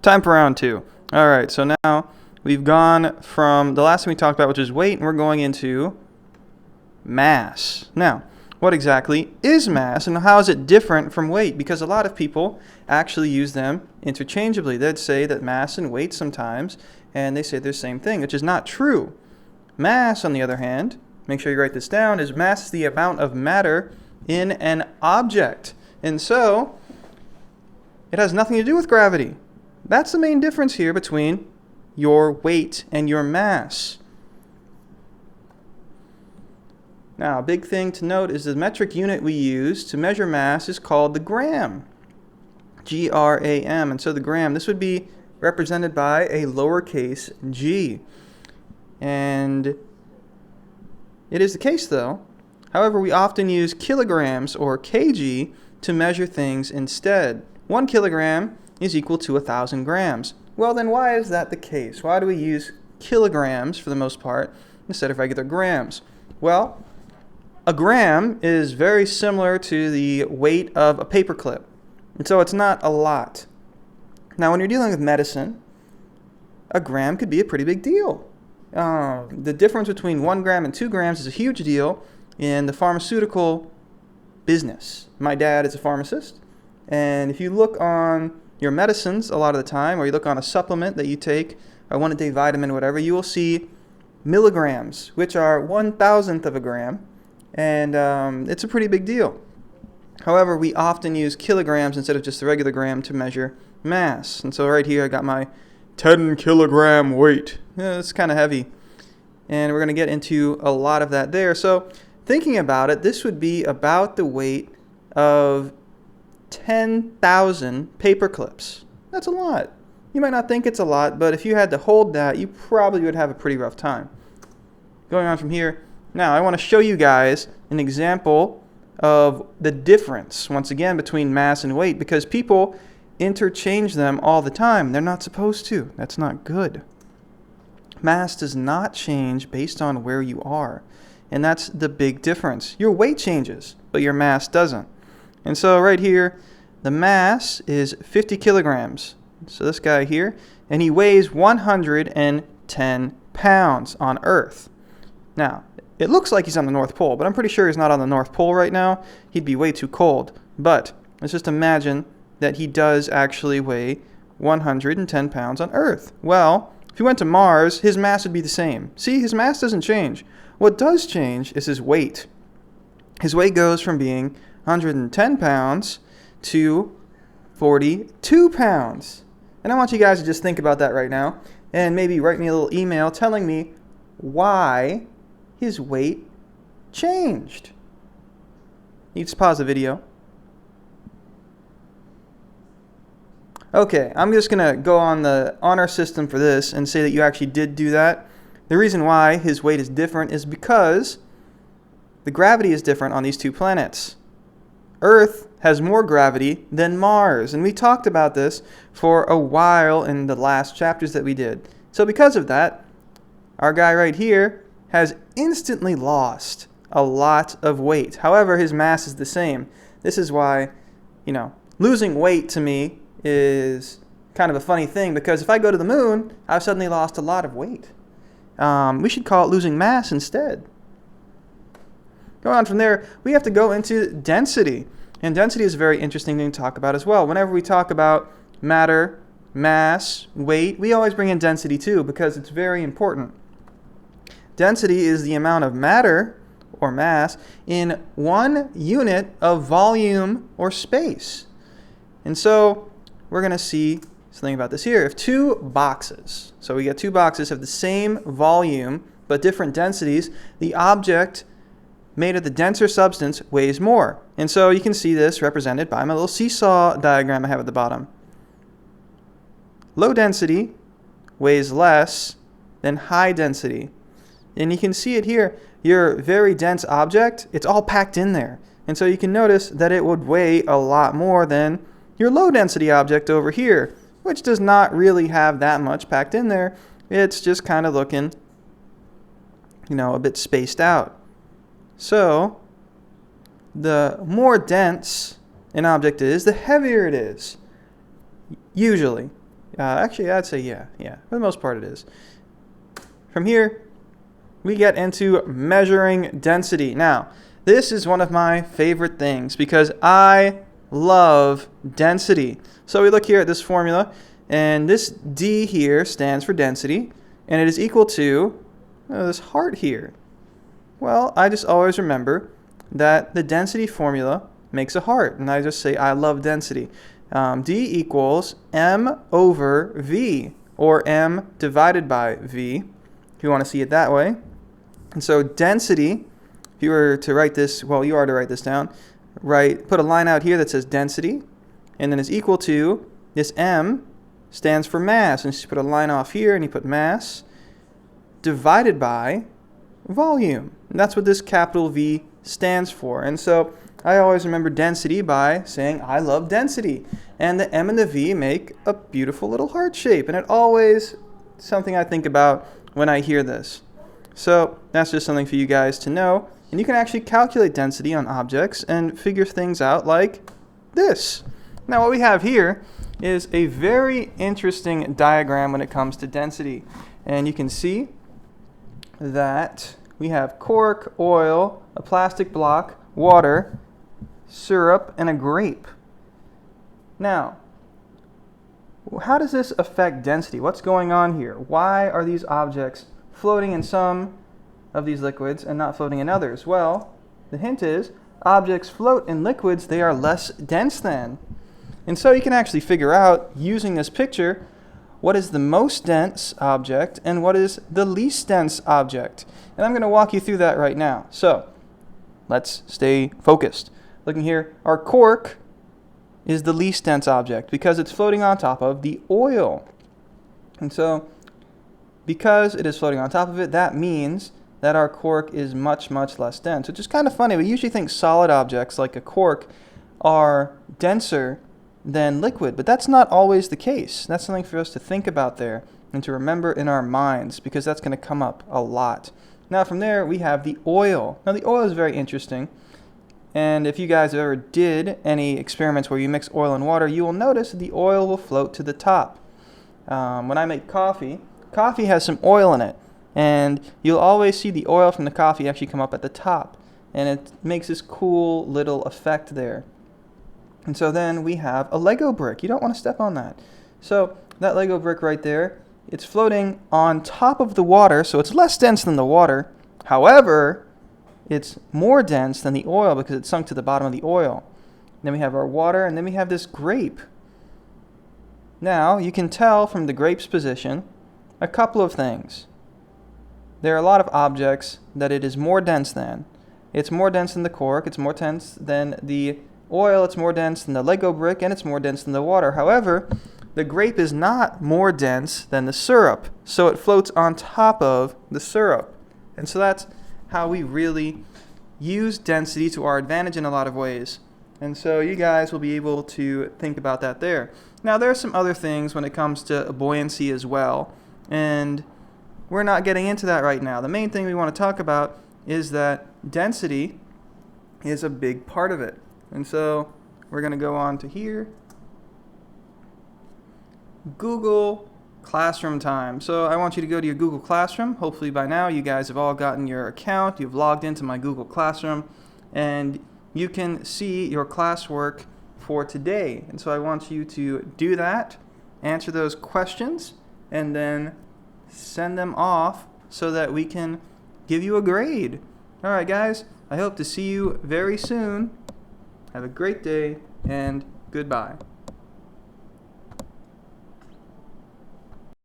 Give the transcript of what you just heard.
Time for round two. All right, so now we've gone from the last thing we talked about, which is weight, and we're going into mass. Now, what exactly is mass, and how is it different from weight? Because a lot of people actually use them interchangeably. They'd say that mass and weight sometimes, and they say they're the same thing, which is not true. Mass, on the other hand, make sure you write this down, is mass is the amount of matter in an object. And so, it has nothing to do with gravity. That's the main difference here between your weight and your mass. Now, a big thing to note is the metric unit we use to measure mass is called the gram. G-R-A-M. And so the gram, this would be represented by a lowercase g. And it is the case, though. However, we often use kilograms or kg to measure things instead. 1 kilogram is equal to 1,000 grams. Well, then why is that the case? Why do we use kilograms for the most part instead of regular grams? Well, a gram is very similar to the weight of a paperclip, and so it's not a lot. Now, when you're dealing with medicine, a gram could be a pretty big deal. The difference between 1 gram and 2 grams is a huge deal in the pharmaceutical business. My dad is a pharmacist, and if you look on your medicines a lot of the time, or you look on a supplement that you take, a 1-a-day vitamin, whatever, you will see milligrams, which are 1,000th of a gram, and it's a pretty big deal. However, we often use kilograms instead of just the regular gram to measure mass. And so right here I got my 10 kilogram weight. Yeah, it's kind of heavy. And we're going to get into a lot of that there. So thinking about it, this would be about the weight of 10,000 paper clips. That's a lot. You might not think it's a lot, but if you had to hold that, you probably would have a pretty rough time. Going on from here, now I want to show you guys an example of the difference, once again, between mass and weight, because people interchange them all the time. They're not supposed to. That's not good. Mass does not change based on where you are, and that's the big difference. Your weight changes, but your mass doesn't. And so right here, the mass is 50 kilograms. So this guy here, and he weighs 110 pounds on Earth. Now, it looks like he's on the North Pole, but I'm pretty sure he's not on the North Pole right now. He'd be way too cold. But let's just imagine that he does actually weigh 110 pounds on Earth. Well, if he went to Mars, his mass would be the same. See, his mass doesn't change. What does change is his weight. His weight goes from being 110 pounds to 42 pounds. And I want you guys to just think about that right now and maybe write me a little email telling me why his weight changed. You just pause the video. Okay, I'm just going to go on the honor system for this and say that you actually did do that. The reason why his weight is different is because the gravity is different on these two planets. Earth has more gravity than Mars, and we talked about this for a while in the last chapters that we did. So because of that, our guy right here has instantly lost a lot of weight. However, his mass is the same. This is why, losing weight to me is kind of a funny thing, because if I go to the moon, I've suddenly lost a lot of weight. We should call it losing mass instead. Going on from there, we have to go into density. And density is a very interesting thing to talk about as well. Whenever we talk about matter, mass, weight, we always bring in density too, because it's very important. Density is the amount of matter, or mass, in 1 unit of volume or space. And so we're going to see something about this here. If 2 boxes, so we get 2 boxes, have the same volume but different densities, the object made of the denser substance weighs more. And so you can see this represented by my little seesaw diagram I have at the bottom. Low density weighs less than high density. And you can see it here. Your very dense object, it's all packed in there. And so you can notice that it would weigh a lot more than your low density object over here, which does not really have that much packed in there. It's just kind of looking, a bit spaced out. So the more dense an object is, the heavier it is, usually. Actually, I'd say yeah. For the most part it is. From here, we get into measuring density. Now, this is one of my favorite things because I love density. So we look here at this formula, and this D here stands for density, and it is equal to this heart here. Well, I just always remember that the density formula makes a heart, and I just say I love density. D equals M over V, or M divided by V, if you want to see it that way. And so density, if you were to write this, well, you are to write this down, put a line out here that says density, and then is equal to, this M stands for mass, and you put a line off here, and you put mass, divided by volume. And that's what this capital V stands for. And so I always remember density by saying, I love density. And the M and the V make a beautiful little heart shape. And it always something I think about when I hear this. So that's just something for you guys to know. And you can actually calculate density on objects and figure things out like this. Now what we have here is a very interesting diagram when it comes to density. And you can see that we have cork, oil, a plastic block, water, syrup, and a grape. Now, how does this affect density? What's going on here? Why are these objects floating in some of these liquids and not floating in others? Well, the hint is objects float in liquids they are less dense than. And so you can actually figure out, using this picture, what is the most dense object and what is the least dense object. And I'm going to walk you through that right now. So let's stay focused. Looking here, our cork is the least dense object because it's floating on top of the oil. And so because it is floating on top of it, that means that our cork is much, much less dense, which is kind of funny. We usually think solid objects like a cork are denser than liquid, but that's not always the case. That's something for us to think about there and to remember in our minds because that's going to come up a lot. Now from there we have the oil. Now the oil is very interesting, and if you guys ever did any experiments where you mix oil and water, you will notice that the oil will float to the top. When I make coffee has some oil in it, and you'll always see the oil from the coffee actually come up at the top, and it makes this cool little effect there. And so then we have a Lego brick. You don't want to step on that. So that Lego brick right there, it's floating on top of the water, so it's less dense than the water. However, it's more dense than the oil because it's sunk to the bottom of the oil. Then we have our water, and then we have this grape. Now, you can tell from the grape's position a couple of things. There are a lot of objects that it is more dense than. It's more dense than the cork, it's more dense than the oil, it's more dense than the Lego brick, and it's more dense than the water. However, the grape is not more dense than the syrup, so it floats on top of the syrup. And so that's how we really use density to our advantage in a lot of ways. And so you guys will be able to think about that there. Now there are some other things when it comes to buoyancy as well, and we're not getting into that right now. The main thing we want to talk about is that density is a big part of it. And so we're going to go on to here. Google Classroom time. So I want you to go to your Google Classroom. Hopefully by now you guys have all gotten your account. You've logged into my Google Classroom, and you can see your classwork for today. And so I want you to do that, answer those questions, and then send them off so that we can give you a grade. All right, guys, I hope to see you very soon. Have a great day, and goodbye.